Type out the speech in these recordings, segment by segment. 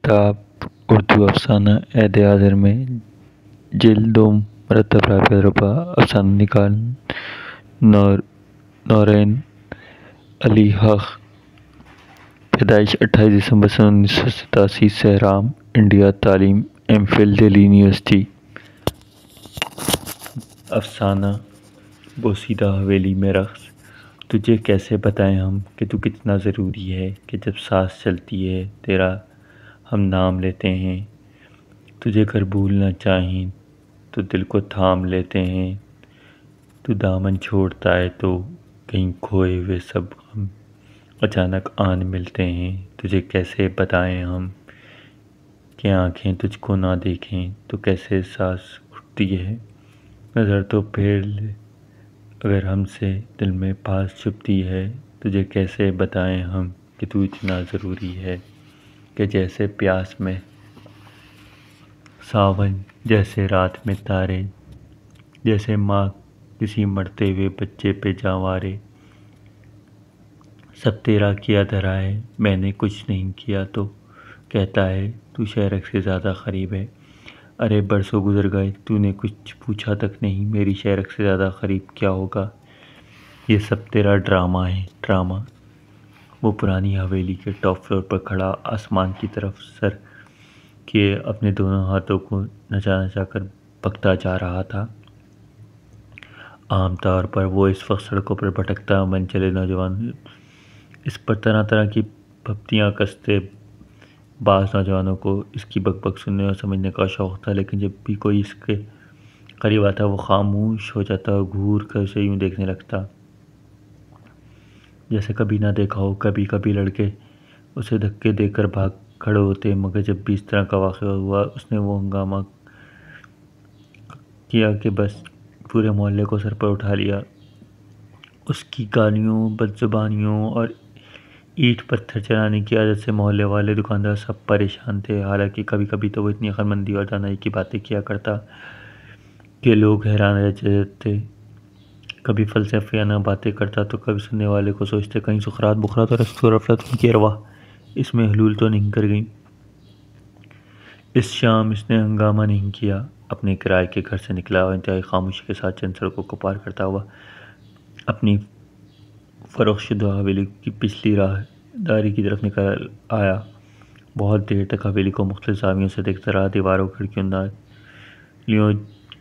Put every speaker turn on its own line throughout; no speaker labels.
کتاب اردو افسانہ عہد حاضر میں جلد 2 مرتب رابعہ ربا افسانہ نگار نورین علی حق، پیدائش 28 دسمبر 1987، سہرام، انڈیا، تعلیم ایم فل، دہلی یونیورسٹی۔ افسانہ بوسیدہ حویلی میں رقص۔ تجھے کیسے بتائیں ہم کہ تو کتنا ضروری ہے، کہ جب سانس چلتی ہے تیرا ہم نام لیتے ہیں، تجھے گر بھولنا چاہیں تو دل کو تھام لیتے ہیں، تو دامن چھوڑتا ہے تو کہیں کھوئے ہوئے سب غم اچانک آن ملتے ہیں۔ تجھے کیسے بتائیں ہم کہ آنکھیں تجھ کو نہ دیکھیں تو کیسے سانس اٹھتی ہے، نظر تو پھیر لے اگر ہم سے دل میں پاس چھپتی ہے۔ تجھے کیسے بتائیں ہم کہ تو اتنا ضروری ہے، کہ جیسے پیاس میں ساون، جیسے رات میں تارے، جیسے ماں کسی مرتے ہوئے بچے پہ جانورے۔ سب تیرا کیا دھرا ہے، میں نے کچھ نہیں کیا تو کہتا ہے تو شہرک سے زیادہ قریب ہے۔ ارے برسوں گزر گئے، تو نے کچھ پوچھا تک نہیں، میری شہرک سے زیادہ قریب کیا ہوگا۔ یہ سب تیرا ڈرامہ ہے، ڈرامہ۔ وہ پرانی حویلی کے ٹاپ فلور پر کھڑا آسمان کی طرف سر کیے اپنے دونوں ہاتھوں کو نچا نچا کر بکتا جا رہا تھا۔ عام طور پر وہ اس وقت سڑکوں پر بھٹکتا من چلے نوجوان اس پر طرح طرح کی پھپتیاں کستے۔ بعض نوجوانوں کو اس کی بک بک سننے اور سمجھنے کا شوق تھا، لیکن جب بھی کوئی اس کے قریب آتا وہ خاموش ہو جاتا اور گھور کر اسے یوں دیکھنے لگتا جیسے کبھی نہ دیکھا ہو۔ کبھی کبھی لڑکے اسے دھکے دے کر بھاگ کھڑے ہوتے، مگر جب بھی اس طرح کا واقعہ ہوا اس نے وہ ہنگامہ کیا کہ بس پورے محلے کو سر پر اٹھا لیا۔ اس کی گالیوں، بد زبانیوں اور اینٹ پتھر چلانے کی عادت سے محلے والے، دکاندار سب پریشان تھے۔ حالانکہ کبھی کبھی تو وہ اتنی عقلمندی اور دانائی کی باتیں کیا کرتا کہ لوگ حیران رہ جاتے۔ کبھی فلسفیانہ باتیں کرتا تو کبھی سننے والے کو سوچتے کہیں سقراط، بقراط اور ارسطو اور افلاطون کی ارواح اس میں حلول تو نہیں کر گئیں۔ اس شام اس نے ہنگامہ نہیں کیا، اپنے کرائے کے گھر سے نکلا اور انتہائی خاموشی کے ساتھ چند سڑکوں کو پار کرتا ہوا اپنی فروخت شدہ حویلی کی پچھلی راہداری کی طرف نکل آیا۔ بہت دیر تک حویلی کو مختلف زاویوں سے دیکھتا رہا، دیواروں، کھڑکیوں، نالیوں،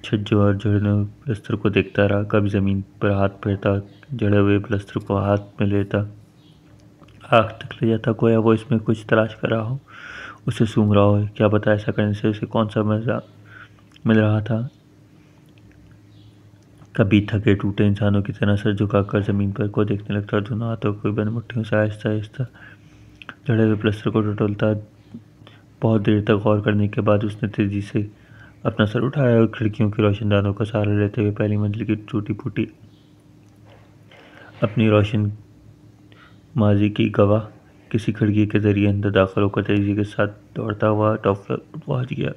چھجوں اور جڑے ہوئے پلستر کو دیکھتا رہا۔ کبھی زمین پر ہاتھ پھیرتا، جڑے ہوئے پلستر کو ہاتھ میں لیتا، آنکھ تک لے جاتا گویا وہ اس میں کچھ تلاش کر رہا ہو، اسے سونگھ رہا ہو۔ کیا پتہ ایسا کرنے سے اسے کون سا مزہ مل رہا تھا۔ کبھی تھکے ٹوٹے انسانوں کی طرح سر جھکا کر زمین پر کو دیکھنے لگتا اور دونوں ہاتھوں کو بند مٹھیوں سے آہستہ آہستہ جڑے ہوئے پلستر کو ٹٹولتا۔ بہت دیر تک غور کرنے کے بعد اس نے تیزی سے اپنا سر اٹھایا اور کھڑکیوں کی روشن دانوں کا سہارا لیتے ہوئے پہلی منزل کی ٹوٹی پھوٹی اپنی روشن ماضی کی گواہ کسی کھڑکی کے ذریعے اندر داخل ہو کر تیزی کے ساتھ دوڑتا ہوا ٹاپ فلور پر پہنچ گیا۔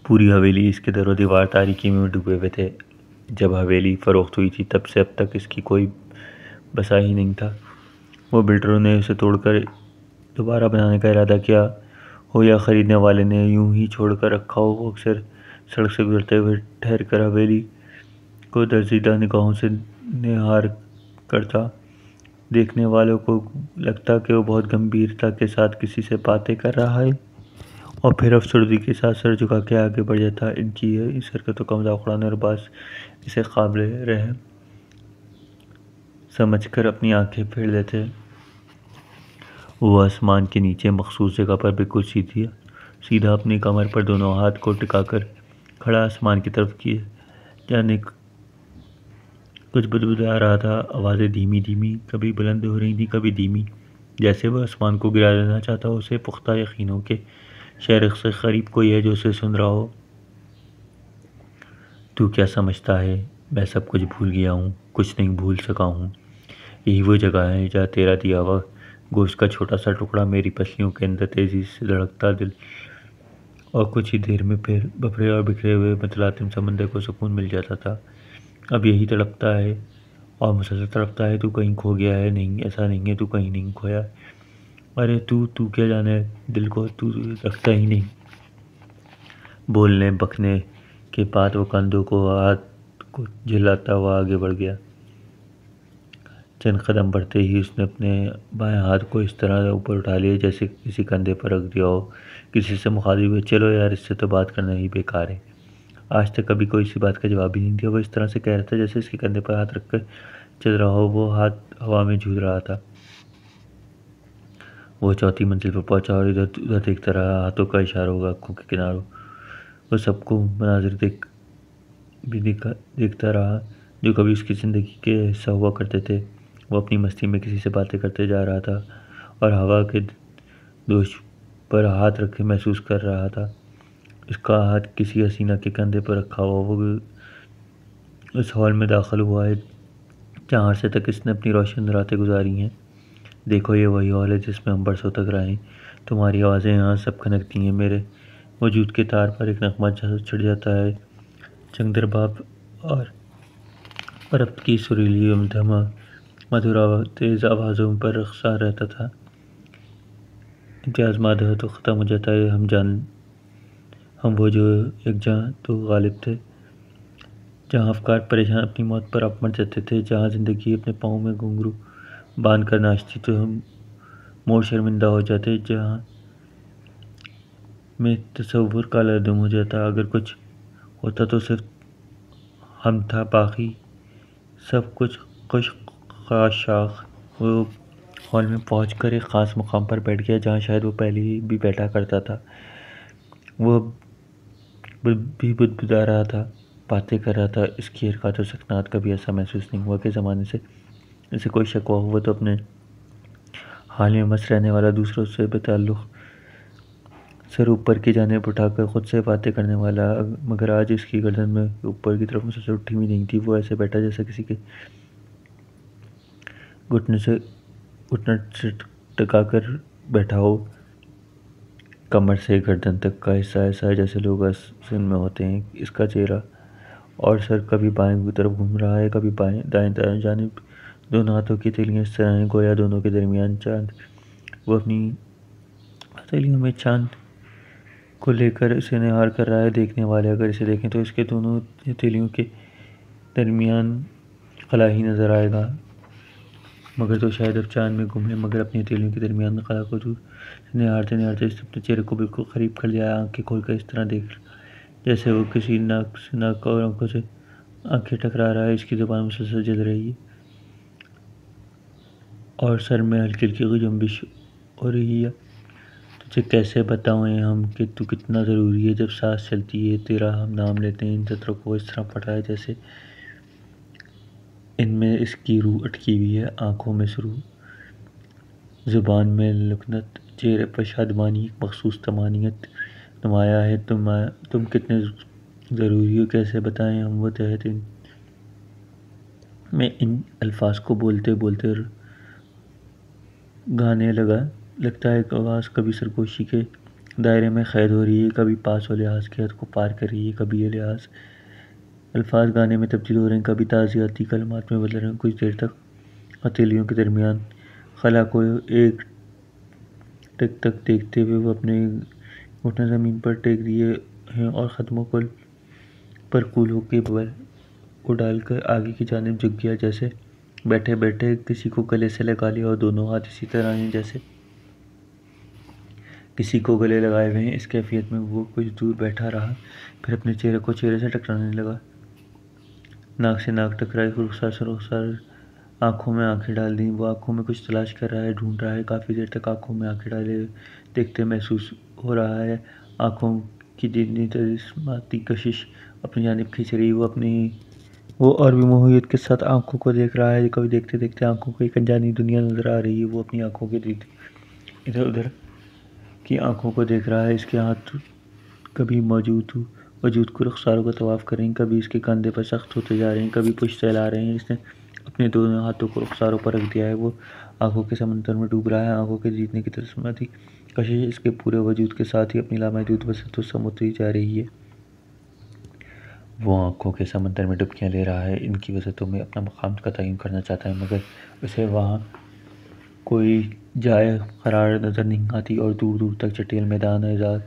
پوری حویلی، اس کے در و دیوار تاریکی میں ڈوبے ہوئے تھے۔ جب حویلی فروخت ہوئی تھی تب سے اب تک اس کی کوئی بسا ہی نہیں تھا۔ وہ بلڈروں نے اسے توڑ کر دوبارہ بنانے کا ارادہ کیا ہو یا خریدنے والے نے یوں ہی چھوڑ کر رکھا ہو، وہ اکثر سڑک سے گزرتے ہوئے ٹھہر کر حویلی کو درزیدہ نگاہوں سے نہار کرتا۔ دیکھنے والوں کو لگتا کہ وہ بہت گمبھیرتا کے ساتھ کسی سے باتیں کر رہا ہے، اور پھر افسردگی کے ساتھ سر جھکا کے آگے بڑھ جاتا۔ ان کی اس حرکتوں کا مذاق اڑانے اور بعض اسے قابل رحم سمجھ کر اپنی آنکھیں پھیر لیتے۔ وہ آسمان کے نیچے مخصوص جگہ پر بالکل سیدھا اپنی کمر پر دونوں ہاتھ کو ٹکا کر کھڑا آسمان کی طرف کیے جانے کچھ بدبدا رہا تھا۔ آوازیں دھیمی دھیمی کبھی بلند ہو رہی تھیں، کبھی دھیمی، جیسے وہ آسمان کو گرا دینا چاہتا ہو۔ اسے پختہ یقین ہو کہ شہرک سے قریب کوئی ہے جو اسے سن رہا ہو۔ تو کیا سمجھتا ہے میں سب کچھ بھول گیا ہوں، کچھ نہیں بھول سکا ہوں۔ یہی وہ جگہ ہے جہاں تیرا دیا ہوا گوشت کا چھوٹا سا ٹکڑا میری پسلیوں کے اندر تیزی سے دھڑکتا دل، اور کچھ ہی دیر میں پھر بپھرے اور بکھرے ہوئے متلاطم سمندر کو سکون مل جاتا تھا۔ اب یہی تڑپتا ہے اور مسلسل تڑپتا ہے۔ تو کہیں کھو گیا ہے؟ نہیں، ایسا نہیں ہے، تو کہیں نہیں کھویا۔ ارے تو کیا جانے دل کو، تو رکھتا ہی نہیں۔ بولنے بکنے کے بعد وہ کندھوں کو ہاتھ کو جھلاتا ہوا آگے بڑھ گیا۔ چند قدم بڑھتے ہی اس نے اپنے بائیں ہاتھ کو اس طرح اوپر اٹھا لیا جیسے کسی کندھے پر رکھ دیا ہو، کسی سے مخاطب ہوئے۔ چلو یار، اس سے تو بات کرنا ہی بیکار ہے۔ آج تک کبھی کوئی اسی بات کا جواب ہی نہیں دیا۔ وہ اس طرح سے کہہ رہا تھا جیسے اس کے کندھے پر ہاتھ رکھ کر چل رہا ہو۔ وہ ہاتھ ہوا میں جھول رہا تھا۔ وہ چوتھی منزل پر پہنچا اور ادھر ادھر دیکھتا رہا، ہاتھوں کا اشارہ ہوگا آنکھوں کے کناروں۔ وہ سب کو مناظر دیکھتا رہا جو کبھی اس کی زندگی کے حصہ ہوا کرتے تھے۔ وہ اپنی مستی میں کسی سے باتیں کرتے جا رہا تھا اور ہوا کے دوش پر ہاتھ رکھے محسوس کر رہا تھا۔ اس کا ہاتھ کسی حسینہ کے کندھے پر رکھا ہوا۔ وہ اس ہال میں داخل ہوا ہے جہاں عرصے تک اس نے اپنی روشن راتیں گزاری ہیں۔ دیکھو، یہ وہی ہال ہے جس میں ہم برسوں تک رہے ہیں۔ تمہاری آوازیں یہاں سب کھنکتی ہیں۔ میرے وجود کے تار پر ایک نغمہ چڑھ جاتا ہے۔ چنگدرباب اور ربط کی سریلی مدھر تیز آوازوں پر رقصا رہتا تھا۔ امتیاز مادہ تو ختم ہو جاتا ہے۔ ہم وہ جو یکجاں تو غالب تھے، جہاں افکار پریشان اپنی موت پر آپ مر جاتے تھے، جہاں زندگی اپنے پاؤں میں گھنگرو باندھ کر ناچتی تو ہم مور شرمندہ ہو جاتے، جہاں میں تصور کالا دم ہو جاتا۔ اگر کچھ ہوتا تو صرف ہم تھا، باقی سب کچھ خاشاک۔ وہ ہال میں پہنچ کر ایک خاص مقام پر بیٹھ گیا جہاں شاید وہ پہلے بھی بیٹھا کرتا تھا۔ وہ بھی بدبدا رہا تھا، باتیں کر رہا تھا۔ اس کی حرکات و سکنات کبھی ایسا محسوس نہیں ہوا کہ زمانے سے اسے کوئی شکوہ ہو۔ وہ تو اپنے حال میں مست رہنے والا، دوسروں سے بے تعلق، سر اوپر کی جانب اٹھا کر خود سے باتیں کرنے والا، مگر آج اس کی گردن میں اوپر کی طرف مسلسل اٹھی ہوئی نہیں تھی۔ وہ ایسے بیٹھا جیسا کسی کے گھٹنے سے ٹکا کر بیٹھا ہو۔ کمر سے گردن تک کا حصہ ایسا ہے جیسے لوگ آسن میں ہوتے ہیں۔ اس کا چہرہ اور سر کبھی بائیں کی طرف گھوم رہا ہے، کبھی دائیں جانب۔ دونوں ہاتھوں کی ہتھیلیاں اس طرح ہیں گویا دونوں کے درمیان چاند۔ وہ اپنی ہتھیلیوں میں چاند کو لے کر اسے نہار کر رہا ہے۔ دیکھنے والے اگر اسے دیکھیں تو اس کے دونوں ہتھیلیوں کے درمیان خلا ہی نظر آئے گا، مگر تو شاید اب چاند میں گم ہے۔ مگر اپنی ہتھیلیوں کے درمیان خلا کو دور سے نہارتے نہارتے اس نے اپنے چہرے کو بالکل قریب کر لیا ہے۔ آنکھیں کھول کر اس طرح دیکھ جیسے وہ کسی ناک سے ناک اور آنکھوں سے آنکھیں ٹکرا رہا ہے۔ اس کی زبان مسلسل جل رہی ہے اور سر میں ہلکی ہلکی جنبش ہو رہی ہے۔ تجھے کیسے بتائیں ہم کہ تو کتنا ضروری ہے۔ جب سانس چلتی ہے تیرا ہم نام لیتے ہیں۔ ان سطروں کو اس طرح پڑھ رہا ہے جیسے ان میں اس کی روح اٹکی ہوئی ہے۔ آنکھوں میں سرور، زبان میں لکنت، چہرے پر شادمانی، ایک مخصوص طمانینت نمایاں ہے۔ تم کتنے ضروری ہو، کیسے بتائیں ہم۔ وہ تحت میں ان الفاظ کو بولتے بولتے گانے لگتا ہے۔ آواز کبھی سرگوشی کے دائرے میں قید ہو رہی ہے، کبھی پاس و لحاظ کی حد کو پار کر رہی ہے، کبھی یہ الفاظ گانے میں تبدیل ہو رہے ہیں، کبھی تعزیتی کلمات میں بدل رہے ہیں۔ کچھ دیر تک ہتھیلیوں کے درمیان خلا کو ایک ٹک تک دیکھتے ہوئے وہ اپنے گھٹنے زمین پر ٹیک دیے ہیں اور قدموں پر کول ہو کے بل اڑال کر آگے کی جانب جھک گیا، جیسے بیٹھے بیٹھے کسی کو گلے سے لگا لیا اور دونوں ہاتھ اسی طرح ہیں جیسے کسی کو گلے لگائے ہوئے ہیں۔ اس کیفیت میں وہ کچھ دور بیٹھا رہا، پھر اپنے چہرے کو چہرے سے ٹکرانے لگا۔ ناک سے ناک ٹکرائی، رخسار سے رخسار، آنکھوں میں آنکھیں ڈال دیں۔ وہ آنکھوں میں کچھ تلاش کر رہا ہے، ڈھونڈ رہا ہے۔ کافی دیر تک آنکھوں میں آنکھیں ڈالے دیکھتے محسوس ہو رہا ہے آنکھوں کی دھیمی جسمانی کشش اپنی جانب کھینچ رہی ہے۔ وہ اور بھی مہویت کے ساتھ آنکھوں کو دیکھ رہا ہے۔ کبھی دیکھتے دیکھتے آنکھوں کو ایک انجانی دنیا نظر آ رہی ہے۔ وہ اپنی آنکھوں کے ادھر ادھر کی آنکھوں کو دیکھ رہا ہے۔ اس کے ہاتھ کبھی وجود کو رخساروں کا طواف کر رہے ہیں، کبھی اس کے کندھے پر سخت ہوتے جا رہے ہیں، کبھی پشت سہلا رہے ہیں۔ اس نے اپنے دونوں ہاتھوں کو رخساروں پر رکھ دیا ہے۔ وہ آنکھوں کے سمندر میں ڈوب رہا ہے۔ آنکھوں کے جیتنے کی جسمانی کشش اس کے پورے وجود کے ساتھ ہی اپنی لامحدود وسعت کو سموتی جا رہی ہے۔ وہ آنکھوں کے سمندر میں ڈبکیاں لے رہا ہے، ان کی وسعتوں میں اپنا مقام کا تعین کرنا چاہتا ہے، مگر اسے وہاں کوئی جائے قرار نظر نہیں آتی اور دور دور تک چٹیل میدان اعزاز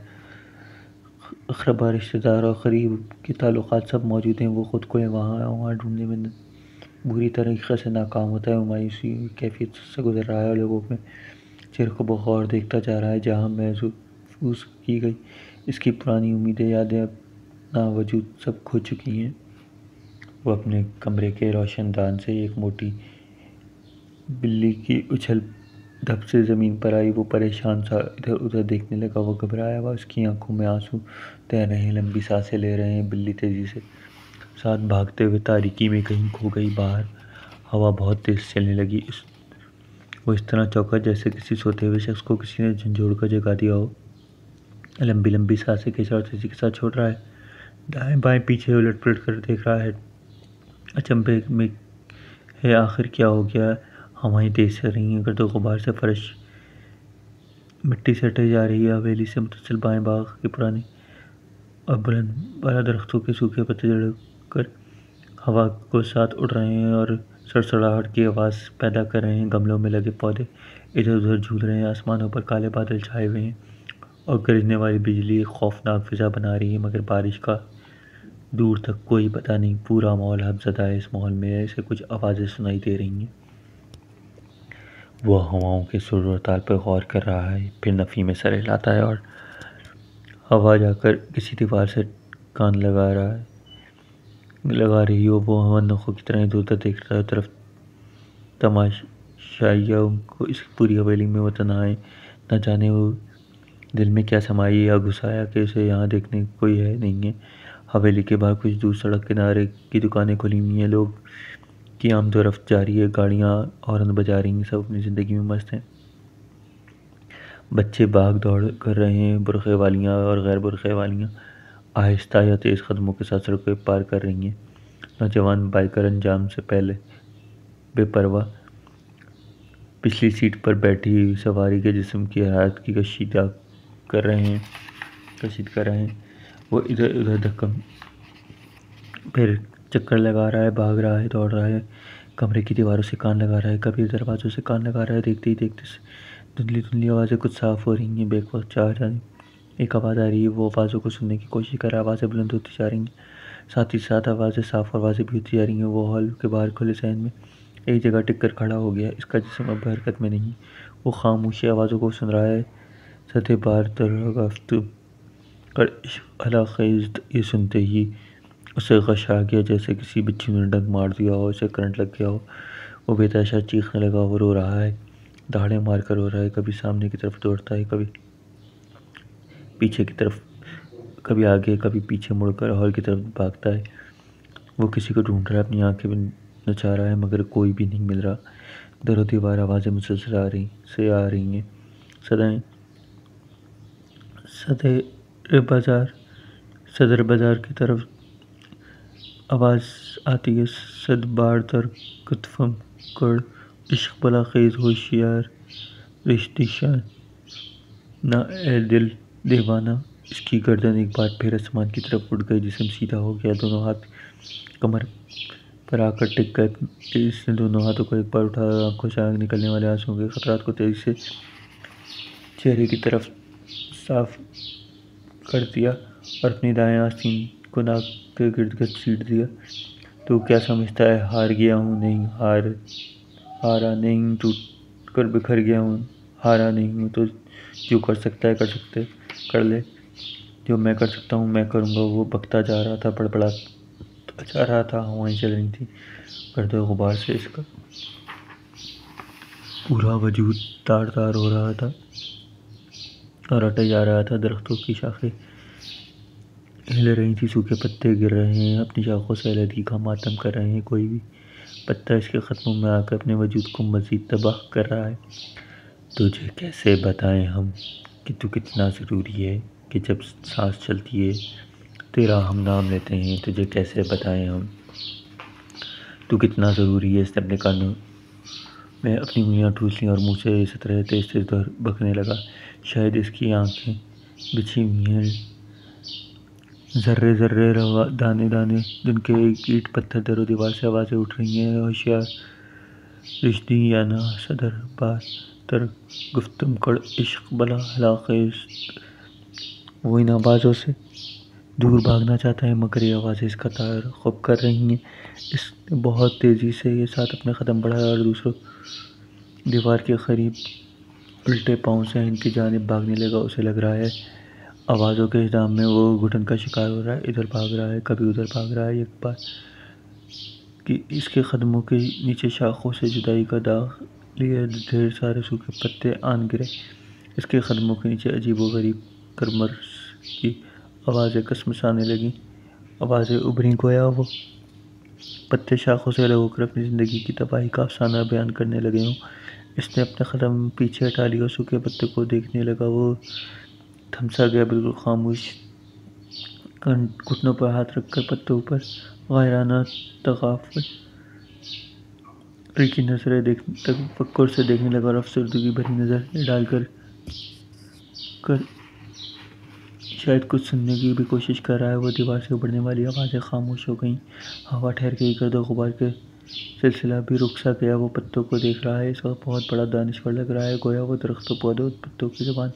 اقربا رشتہ دار اور قریب کے تعلقات سب موجود ہیں۔ وہ خود کو وہاں ڈھونڈنے میں بری طریقے سے ناکام ہوتا ہے۔ وہ مایوسی کیفیت سے گزر رہا ہے اور لوگوں میں چہروں کو بغور دیکھتا جا رہا ہے۔ جہاں محسوس کی گئی اس کی پرانی امیدیں، یادیں اپنا وجود سب کھو چکی ہیں۔ وہ اپنے کمرے کے روشن دان سے ایک موٹی بلی کی اچھل دھپ سے زمین پر آئی۔ وہ پریشان سا ادھر ادھر دیکھنے لگا۔ وہ گھبرایا ہوا، اس کی آنکھوں میں آنسو تیر رہے ہیں، لمبی سانسیں لے رہے ہیں۔ بلی تیزی سے ساتھ بھاگتے ہوئے تاریکی میں کہیں کھو گئی۔ باہر ہوا بہت تیز چلنے لگی۔ وہ اس طرح چونکا جیسے کسی سوتے ہوئے شخص کو کسی نے جھنجھوڑ کر جگا دیا ہو۔ لمبی لمبی سانسیں کھینچ اور تیزی کے ساتھ چھوڑ رہا ہے۔ دائیں بائیں پیچھے الٹ پلٹ کر دیکھ رہا ہے۔ اچنبھے میں ہے آخر کیا ہو گیا۔ ہوائیں تیز چل رہی ہیں، گرد و غبار سے فرش مٹی سے ہٹے جا رہی ہے۔ حویلی سے متصل بائیں باغ کے پرانے اور بلند بالا درختوں کے سوکھے پتے جڑ کر ہوا کو ساتھ اڑ رہے ہیں اور سڑسڑاہٹ کی آواز پیدا کر رہے ہیں۔ گملوں میں لگے پودے ادھر ادھر جھول رہے ہیں۔ آسمانوں پر کالے بادل چھائے ہوئے ہیں اور گرجنے والی بجلی ایک خوفناک فضا بنا رہی ہے، مگر بارش کا دور تک کوئی پتہ نہیں۔ پورا ماحول ہف زدہ ہے۔ اس ماحول میں ایسے کچھ آوازیں سنائی دے رہی ہیں۔ وہ ہواؤں کے سر و تال پر غور کر رہا ہے، پھر نفی میں سر ہلاتا ہے اور ہوا جا کر کسی دیوار سے کان لگا رہی ہو۔ وہ مندوقوں کی طرح ادھر ادھر دیکھ رہا ہے۔ طرف تماشائیوں کو اس پوری حویلی میں وہ تنہا ہے۔ نہ جانے وہ دل میں کیا سمایا یا گھسایا کہ اسے یہاں دیکھنے کوئی ہے نہیں ہے۔ حویلی کے باہر کچھ دور سڑک کنارے کی دکانیں کھلی ہوئی ہیں۔ لوگ کی آمد و رفت جاری ہے۔ گاڑیاں ہارن بجا رہی ہیں۔ سب اپنی زندگی میں مست ہیں۔ بچے بھاگ دوڑ کر رہے ہیں۔ برقعے والیاں اور غیر برقعے والیاں آہستہ یا تیز قدموں کے ساتھ سڑکیں پار کر رہی ہیں۔ نوجوان بائیکر انجام سے پہلے بے پرواہ پچھلی سیٹ پر بیٹھی سواری کے جسم کی حرارت کی کشید کر رہے ہیں۔ وہ ادھر ادھر دھکم پھر چکر لگا رہا ہے، بھاگ رہا ہے، دوڑ رہا ہے، کمرے کی دیواروں سے کان لگا رہا ہے، کبھی دروازوں سے کان لگا رہا ہے۔ دیکھتے ہی دیکھتے دھندلی دھندلی آوازیں کچھ صاف ہو رہی ہیں۔ بیک وقت چار جانب ایک آواز آ رہی ہے۔ وہ آوازوں کو سننے کی کوشش کر رہا ہے۔ آوازیں بلند ہوتی جا رہی ہیں، ساتھ ہی ساتھ آوازیں صاف اور واضح بھی ہوتی جا رہی ہیں۔ وہ ہال کے باہر کھلے صحن میں ایک جگہ ٹک کر کھڑا ہو گیا۔ اس کا جسم اب حرکت میں نہیں۔ وہ خاموشی آوازوں کو سن رہا ہے۔ صد بار دریافت کر عشق علاخیز یہ سنتے ہی اسے غش آ گیا، جیسے کسی بچی نے ڈنک مار دیا ہو، اسے کرنٹ لگ گیا ہو۔ وہ بے تحاشا چیخنے لگا۔ وہ رو رہا ہے، دہاڑے مار کر رو رہا ہے۔ کبھی سامنے کی طرف دوڑتا ہے، کبھی پیچھے کی طرف، کبھی آگے کبھی پیچھے مڑ کر ہال کی طرف بھاگتا ہے۔ وہ کسی کو ڈھونڈ رہا ہے، اپنی آنکھیں بھی نچا رہا ہے، مگر کوئی بھی نہیں مل رہا۔ در و دیوار آوازیں مسلسل آ رہی ہیں۔ صدر بازار کی طرف آواز آتی ہے، صد بار در کتفم کڑ عشق بلاخیز ہوشیار رشتی شان نہ اے دل دیوانہ۔ اس کی گردن ایک بار پھر آسمان کی طرف اٹھ گئی، جسم سیدھا ہو گیا، دونوں ہاتھ کمر پر آ کر ٹک گئے۔ اس نے دونوں ہاتھوں کو ایک بار اٹھا، آنکھوں سے نکلنے والے آنسوؤں کے قطرات کو تیزی سے چہرے کی طرف صاف کر دیا اور اپنی دائیں آستین کو ناک کے گرد گھسیٹ دیا۔ تو کیا سمجھتا ہے ہار گیا ہوں؟ نہیں ہارا نہیں، ٹوٹ کر بکھر گیا ہوں، ہارا نہیں ہوں۔ تو جو کر سکتا ہے کر لے، جو میں کر سکتا ہوں میں کروں گا۔ وہ بکتا جا رہا تھا، بڑبڑاتا جا رہا تھا۔ ہوائیں چل رہی تھیں، گرد و غبار سے اس کا پورا وجود تار تار ہو رہا تھا اور ہٹے جا رہا تھا۔ درختوں کی شاخیں ہل رہی تھیں، سوکھے پتے گر رہے ہیں، اپنی شاخوں سے علیحدگی کا ماتم کر رہے ہیں۔ کوئی بھی پتا اس کے قدموں میں آ کر اپنے وجود کو مزید تباہ کر رہا ہے۔ تجھے کیسے بتائیں ہم کہ تو کتنا ضروری ہے، کہ جب سانس چلتی ہے تیرا ہم نام لیتے ہیں۔ تجھے کیسے بتائیں ہم تو کتنا ضروری ہے۔ اس نے اپنے کانوں میں اپنی انگلیاں ٹھوس لیں اور منہ سے اسی طرح تیز تیز بکنے لگا۔ شاید اس کی آنکھیں بچھی ہوئی ہیں، ذرے ذرے دانے دانے جن کے ایک اینٹ پتھر در و دیوار سے آوازیں اٹھ رہی ہیں۔ ہوشیار رشدی یا نہ صدر بار در گفتم کڑ عشق بلا علاقے وہ ان آوازوں سے دور بھاگنا چاہتا ہے، مگر یہ آوازیں اس کا تعاقب کر رہی ہیں۔ اس نے بہت تیزی سے یہ ساتھ اپنے قدم بڑھائے اور دوسروں دیوار کے قریب الٹے پاؤں سے ان کی جانب بھاگنے لگا۔ اسے لگ رہا ہے آوازوں کے اہتمام میں وہ گھٹن کا شکار ہو رہا ہے، ادھر بھاگ رہا ہے، کبھی ادھر بھاگ رہا ہے۔ ایک بار کہ اس کے قدموں کے نیچے شاخوں سے جدائی کا داغ لیے ڈھیر سارے سوکھے پتے آن گرے۔ اس کے قدموں کے نیچے عجیب و غریب کرمرس کی آوازیں کسمسانے لگیں، آوازیں ابھریں گویا وہ پتے شاخوں سے الگ ہو کر اپنی زندگی کی تباہی کا افسانہ بیان کرنے لگے ہوں۔ اس نے اپنے قدم پیچھے ہٹا لیے اور سوکھے پتے کو دیکھنے لگا۔ وہ تھم سا گیا، بالکل خاموش، گھٹنوں پر ہاتھ رکھ کر پتوں پر غائرانہ تغافل کی نظریں تفکر سے دیکھنے لگا اور افسردگی بھری نظریں ڈال کر شاید کچھ سننے کی بھی کوشش کر رہا ہے۔ وہ دیوار سے ابھرنے والی آوازیں خاموش ہو گئیں، ہوا ٹھہر گئی، گرد و غبار کا سلسلہ بھی رک سا گیا۔ وہ پتوں کو دیکھ رہا ہے، اس وقت بہت بڑا دانشور لگ رہا ہے، گویا وہ درختوں، پودوں، پتوں کی زبان،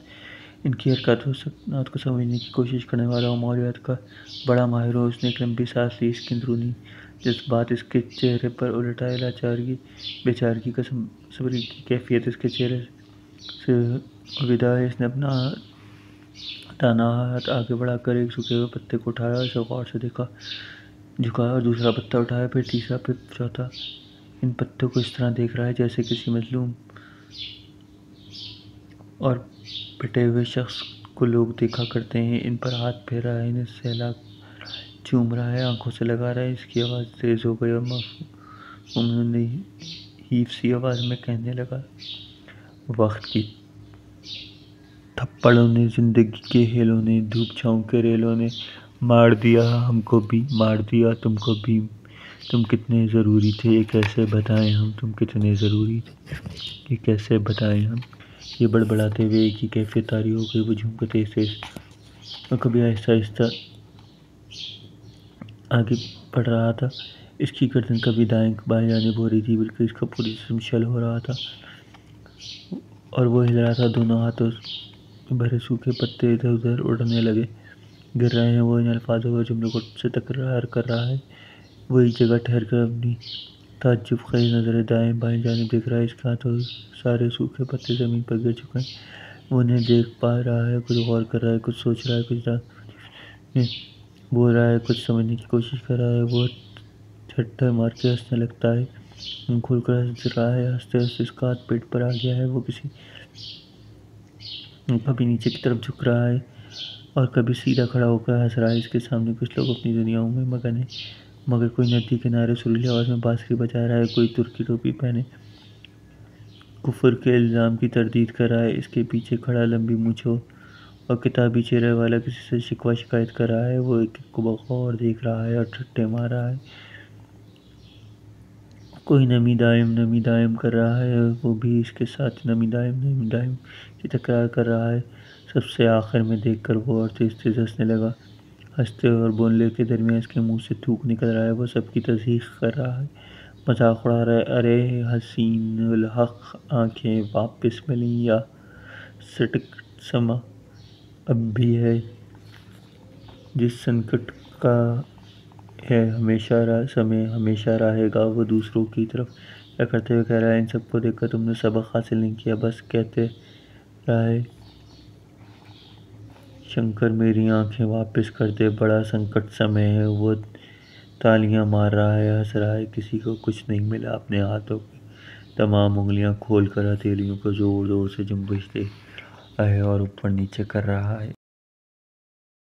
ان کی حرکات و سکنات کو سمجھنے کی کوشش کرنے والا ہو، ماحولیات کا بڑا ماہر ہو۔ اس نے ایک لمبی سانس لی، اس کے اندرونی جذبات اس کے چہرے پر الٹ آئے، لاچارگی، بے چارگی، صبری کی کیفیت اس کے چہرے سے ودا ہے۔ اس نے اپنا دانا ہاتھ آگے بڑھا کر ایک سوکھے ہوئے پتے کو اٹھایا اور اسے غور سے دیکھا، جھکایا اور دوسرا پتا اٹھایا، پھر تیسرا، پھر چوتھا۔ ان پتوں کو اس طرح دیکھ رہا ہے جیسے کسی مظلوم اور پٹے ہوئے شخص کو لوگ دیکھا کرتے ہیں۔ ان پر ہاتھ پھیر رہا ہے، انہیں سہلا رہا ہے، چوم رہا ہے، آنکھوں سے لگا رہا ہے۔ اس کی آواز تیز ہو گئی اور مفہوم نحیف سی آواز میں کہنے لگا، وقت کی تھپڑوں نے، زندگی کے ہیلوں نے، دھوپ چھاؤں کے ریلوں نے مار دیا ہم کو بھی، مار دیا تم کو بھی۔ تم کتنے ضروری تھے یہ کیسے بتائیں ہم، تم کتنے ضروری تھے یہ کیسے بتائیں ہم۔ یہ بڑبڑاتے ہوئے ایک ہی کیفیت طاری ہو گئی۔ وہ جھوم کر تیز تیز اور کبھی آہستہ آہستہ آگے بڑھ رہا تھا۔ اس کی گردن کبھی دائیں بائیں جانب ہو رہی تھی، بلکہ اس کا پورا جسم شل ہو رہا تھا اور وہ ہل رہا تھا۔ دونوں ہاتھوں میں بھرے سوکھے پتے ادھر ادھر اڑنے لگے، گر رہے ہیں۔ وہ ان الفاظوں اور جملوں کو سے تکرار کر رہا ہے۔ وہ ایک جگہ ٹھہر کر اپنی تعجب خیز نظریں دائیں بائیں جانب دیکھ رہا ہے۔ اس کے ہاتھوں سارے سوکھے پتے زمین پر گر چکے ہیں۔ وہ انہیں دیکھ پا رہا ہے، کچھ غور کر رہا ہے، کچھ سوچ رہا ہے، کچھ بول رہا ہے، کچھ سمجھنے کی کوشش کر رہا ہے۔ وہ ٹھٹھر مار کے ہنسنے لگتا ہے، منہ کھول کر ہنس رہا ہے۔ ہنستے ہنستے اس کا ہاتھ پیٹ پر آ گیا ہے۔ وہ کبھی نیچے کی طرف جھک رہا ہے اور کبھی سیدھا کھڑا ہو کر ہنس رہا ہے۔ اس کے سامنے کچھ لوگ اپنی دنیاؤں میں مگن ہیں، مگر کوئی ندی کنارے سریلی آواز میں بانسری بجا رہا ہے، کوئی ترکی ٹوپی پہنے کفر کے الزام کی تردید کر رہا ہے۔ اس کے پیچھے کھڑا لمبی مونچھوں اور کتابی چہرے والا کسی سے شکوہ شکایت کر رہا ہے۔ وہ ایک ایک کو بغور دیکھ رہا ہے اور ٹھٹے مار رہا ہے۔ کوئی نمی دائم کر رہا ہے، وہ بھی اس کے ساتھ نمی دائم کی تکرار کر رہا ہے۔ سب سے آخر میں دیکھ کر وہ اور تیز تیز ہنسنے لگا۔ ہنستے اور بولنے کے درمیان اس کے منہ سے تھوک نکل رہا ہے۔ وہ سب کی تضحیک کر رہا ہے، مذاق اڑا رہا ہے۔ ارے حسین الحق آنکھیں واپس ملیں یا سٹکٹ سما اب بھی ہے، جس سنکٹ کا ہے سمے ہمیشہ رہے گا۔ وہ دوسروں کی طرف کیا کرتے ہوئے کہہ رہا ہے، ان سب کو دیکھ کر تم نے سبق حاصل نہیں کیا، بس کہتے رہے شنکر میری آنکھیں واپس کر دے، بڑا سنکٹ سمے ہے۔ وہ تالیاں مار رہا ہے، ہنس رہا ہے۔ کسی کو کچھ نہیں ملا۔ اپنے ہاتھوں کی تمام انگلیاں کھول کر ہتھیلیوں پر زور زور سے جنبش دے رہا ہے اور اوپر نیچے کر رہا ہے۔